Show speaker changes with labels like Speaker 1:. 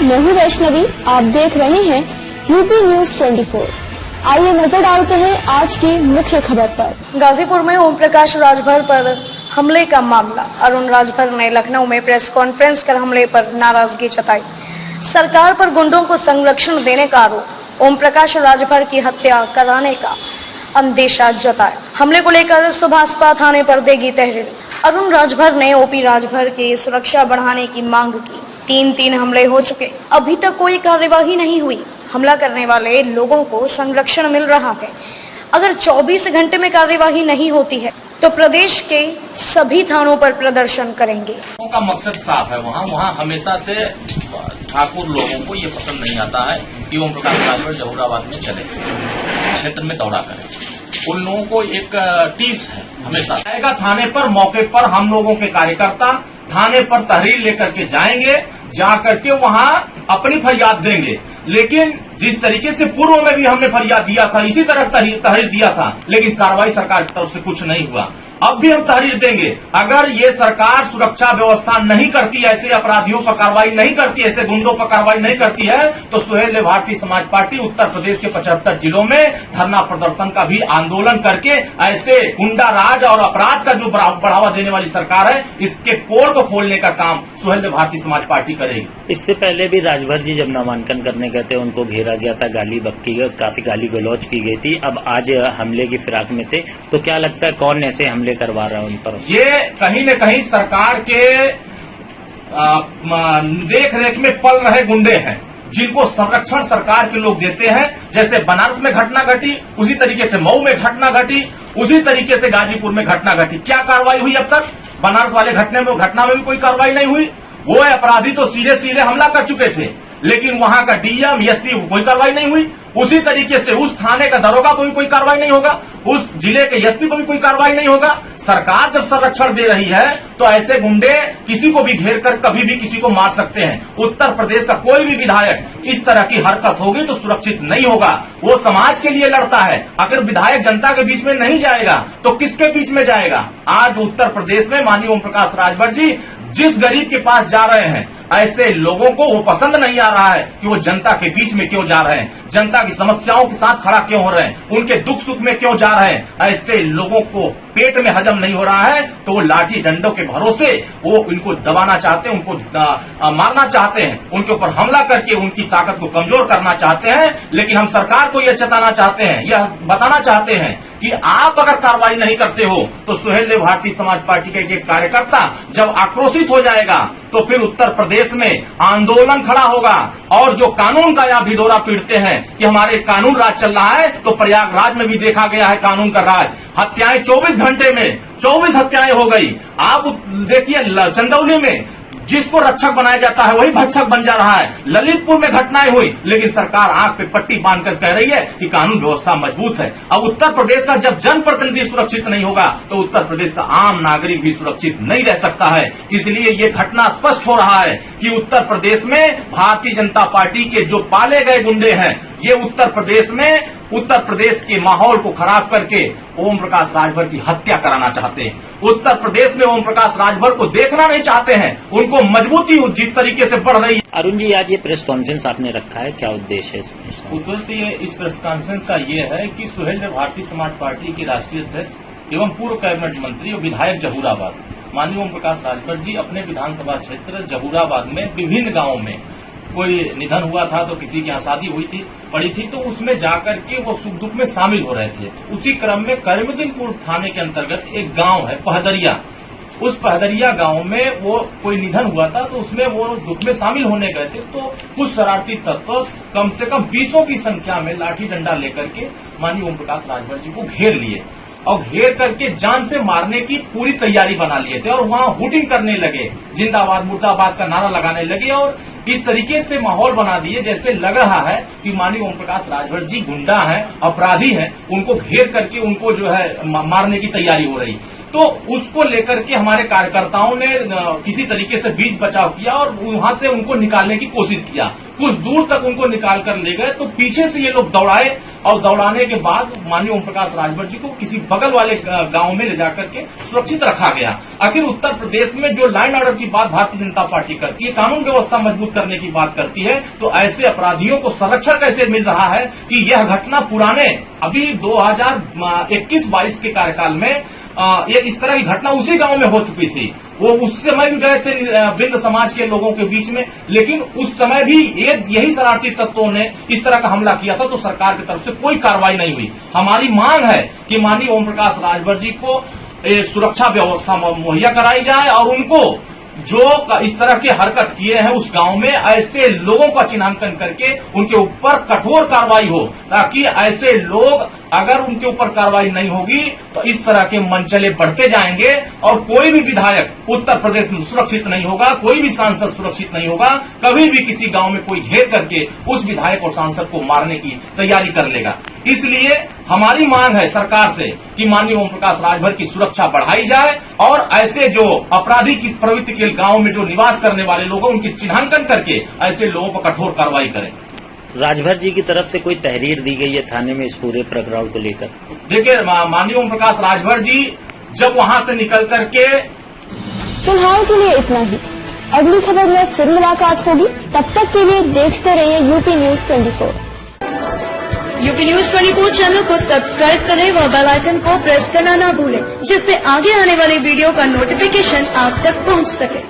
Speaker 1: मैं हूँ वैष्णवी। आप देख रहे हैं यूपी न्यूज 24। आइए नजर डालते हैं आज की मुख्य खबर पर।
Speaker 2: गाजीपुर में ओम प्रकाश राजभर पर हमले का मामला। अरुण राजभर ने लखनऊ में प्रेस कॉन्फ्रेंस कर हमले पर नाराजगी जताई। सरकार पर गुंडों को संरक्षण देने का आरोप। ओम प्रकाश राजभर की हत्या कराने का अंदेशा जताया। हमले को लेकर सुभाषपा थाने पर देगी तहरीर। अरुण राजभर ने ओपी राजभर की सुरक्षा बढ़ाने की मांग की। 3 हमले हो चुके, अभी तक कोई कार्यवाही नहीं हुई। हमला करने वाले लोगों को संरक्षण मिल रहा है। अगर 24 घंटे में कार्यवाही नहीं होती है तो प्रदेश के सभी थानों पर प्रदर्शन करेंगे।
Speaker 3: का मकसद साफ है। वहाँ हमेशा से ठाकुर लोगों को ये पसंद नहीं आता है कि ओम प्रकाश राजभर जहूराबाद में चले, क्षेत्र में दौरा करें। उन लोगों को एक टीस है हमेशा। आएगा थाने पर, मौके पर हम लोगों के कार्यकर्ता थाने पर तहरीर लेकर के जाएंगे, जा करके वहाँ अपनी फरियाद देंगे। लेकिन जिस तरीके से पूर्व में भी हमने फरियाद दिया था, इसी तरह तहरीर दिया था, लेकिन कार्रवाई सरकार की तरफ से कुछ नहीं हुआ। अब भी हम तहरीर देंगे। अगर ये सरकार सुरक्षा व्यवस्था नहीं करती, ऐसे अपराधियों पर कार्रवाई नहीं करती, ऐसे गुंडों पर कार्रवाई नहीं करती है, तो सुहेल भारतीय समाज पार्टी उत्तर प्रदेश के 75 जिलों में धरना प्रदर्शन का भी आंदोलन करके ऐसे गुंडा राज और अपराध का जो बढ़ावा देने वाली सरकार है, इसके पोल को खोलने का काम सुहेल भारतीय समाज पार्टी करेगी।
Speaker 4: इससे पहले भी राजभर जी जब नामांकन करने गए थे, उनको घेरा गया था, गाली बक्की काफी गाली गलौज की गई थी। अब आज हमले की फिराक में थे, तो क्या लगता है कौन ऐसे हमले करवा रहा है उन पर? ये
Speaker 3: कहीं न कहीं सरकार के देख रेख में पल रहे गुंडे हैं, जिनको संरक्षण सरकार के लोग देते हैं। जैसे बनारस में घटना घटी, उसी तरीके से मऊ में घटना घटी, उसी तरीके से गाजीपुर में घटना घटी। क्या कार्रवाई हुई अब तक? बनारस वाले घटना में भी कोई कार्रवाई नहीं हुई। वो अपराधी तो सीधे हमला कर चुके थे, लेकिन वहां का डीएम एसपी कोई कार्रवाई नहीं हुई। उसी तरीके से उस थाने का दरोगा को भी कोई कार्रवाई नहीं होगा, उस जिले के एसपी को भी कोई कार्रवाई नहीं होगा। सरकार जब संरक्षण दे रही है तो ऐसे गुंडे किसी को भी घेर कर कभी भी किसी को मार सकते हैं। उत्तर प्रदेश का कोई भी विधायक इस तरह की हरकत होगी तो सुरक्षित नहीं होगा। वो समाज के लिए लड़ता है। अगर विधायक जनता के बीच में नहीं जाएगा तो किसके बीच में जाएगा? आज उत्तर प्रदेश में माननीय ओम प्रकाश राजभर जी जिस गरीब के पास जा रहे हैं, ऐसे लोगों को वो पसंद नहीं आ रहा है कि वो जनता के बीच में क्यों जा रहे हैं, जनता की समस्याओं के साथ खड़ा क्यों हो रहे हैं, उनके दुख सुख में क्यों जा रहे हैं। ऐसे लोगों को पेट में हजम नहीं हो रहा है तो वो लाठी डंडों के भरोसे वो इनको दबाना चाहते हैं, उनको मारना चाहते हैं, उनके ऊपर हमला करके उनकी ताकत को कमजोर करना चाहते हैं। लेकिन हम सरकार को यह चेताना चाहते हैं, यह बताना चाहते हैं कि आप अगर कार्रवाई नहीं करते हो तो सुहेल भारतीय समाज पार्टी का एक कार्यकर्ता जब आक्रोशित हो जाएगा तो फिर उत्तर प्रदेश में आंदोलन खड़ा होगा। और जो कानून का यहाँ भिडोरा पीटते हैं कि हमारे कानून राज चल रहा है, तो प्रयागराज में भी देखा गया है कानून का राज। हत्याएं 24 घंटे में 24 हत्याएं हो गई। आप देखिए चंदौली में जिसको रक्षक बनाया जाता है वही भक्षक बन जा रहा है। ललितपुर में घटनाएं हुई, लेकिन सरकार आंख पे पट्टी बांधकर कह रही है कि कानून व्यवस्था मजबूत है। अब उत्तर प्रदेश का जब जनप्रतिनिधि सुरक्षित नहीं होगा तो उत्तर प्रदेश का आम नागरिक भी सुरक्षित नहीं रह सकता है। इसलिए ये घटना स्पष्ट हो रहा है कि उत्तर प्रदेश में भारतीय जनता पार्टी के जो पाले गए गुंडे हैं, ये उत्तर प्रदेश के माहौल को खराब करके ओम प्रकाश राजभर की हत्या कराना चाहते हैं। उत्तर प्रदेश में ओम प्रकाश राजभर को देखना नहीं चाहते हैं। उनको मजबूती जिस तरीके से बढ़ रही है।
Speaker 4: अरुण जी, आज ये प्रेस कॉन्फ्रेंस आपने रखा है, क्या उद्देश्य है?
Speaker 3: उद्देश्य इस प्रेस कॉन्फ्रेंस का ये है कि सुहेल भारतीय समाज पार्टी के राष्ट्रीय अध्यक्ष एवं पूर्व कैबिनेट मंत्री और विधायक जहूराबाद माननीय ओम प्रकाश राजभर जी अपने विधानसभा क्षेत्र जहूराबाद में विभिन्न गाँवों में कोई निधन हुआ था तो किसी की यहाँ शादी पड़ी थी, तो उसमें जाकर के वो सुख दुख में शामिल हो रहे थे। उसी क्रम में करीमुद्दीनपुर थाने के अंतर्गत एक गांव है पहदरिया। उस पहदरिया गांव में वो कोई निधन हुआ था, तो उसमें वो दुख में शामिल होने गए थे। तो कुछ शरारती तत्व कम से कम 20 की संख्या में लाठी डंडा लेकर के माननीय ओम प्रकाश राजभर जी को घेर लिए और घेर करके जान से मारने की पूरी तैयारी बना लिए थे। और वहां हुटिंग करने लगे, जिंदाबाद मुर्दाबाद का नारा लगाने लगे और इस तरीके से माहौल बना दिए जैसे लग रहा है कि माननीय ओम प्रकाश राजभर जी गुंडा हैं, अपराधी हैं, उनको घेर करके उनको जो है मारने की तैयारी हो रही। तो उसको लेकर के हमारे कार्यकर्ताओं ने किसी तरीके से बीच बचाव किया और वहां से उनको निकालने की कोशिश किया। कुछ दूर तक उनको निकाल कर ले गए तो पीछे से ये लोग दौड़ाए और दौड़ाने के बाद माननीय ओम प्रकाश राजभर जी को किसी बगल वाले गांव में ले जाकर के सुरक्षित रखा गया। आखिर उत्तर प्रदेश में जो लाइन ऑर्डर की बात भारतीय जनता पार्टी करती है, कानून व्यवस्था मजबूत करने की बात करती है, तो ऐसे अपराधियों को संरक्षण कैसे मिल रहा है कि यह घटना पुराने अभी 2021-22 के कार्यकाल में ये इस तरह की घटना उसी गांव में हो चुकी थी। वो उस समय भी गए थे बिंद समाज के लोगों के बीच में, लेकिन उस समय भी यही शरारती तत्वों ने इस तरह का हमला किया था, तो सरकार की तरफ से कोई कार्रवाई नहीं हुई। हमारी मांग है कि माननीय ओम प्रकाश राजभर जी को सुरक्षा व्यवस्था मुहैया कराई जाए और उनको जो इस तरह की हरकत किए हैं उस गांव में ऐसे लोगों का चिन्हांकन करके उनके ऊपर कठोर कार्रवाई हो, ताकि ऐसे लोग अगर उनके ऊपर कार्रवाई नहीं होगी तो इस तरह के मनचले बढ़ते जाएंगे और कोई भी विधायक उत्तर प्रदेश में सुरक्षित नहीं होगा, कोई भी सांसद सुरक्षित नहीं होगा। कभी भी किसी गांव में कोई घेर करके उस विधायक और सांसद को मारने की तैयारी कर लेगा। इसलिए हमारी मांग है सरकार से कि माननीय ओम प्रकाश राजभर की सुरक्षा बढ़ाई जाए और ऐसे जो अपराधी की प्रवृत्ति के गांव में जो निवास करने वाले लोग हैं उनकी चिन्हांकन करके ऐसे लोगों पर कठोर कार्रवाई करें।
Speaker 4: राजभर जी की तरफ से कोई तहरीर दी गई है थाने में इस पूरे प्रकरण को लेकर?
Speaker 3: देखिए, माननीय ओम प्रकाश राजभर जी जब वहां से निकल करके
Speaker 1: फिलहाल के लिए इतना ही। अगली खबर में फिर मुलाकात होगी, तब तक के लिए देखते रहिए UP news 24।
Speaker 2: UP news 24 channel को सब्सक्राइब करें व बेल आइकन को प्रेस करना ना भूलें, जिससे आगे आने वाली वीडियो का नोटिफिकेशन आप तक पहुंच सके।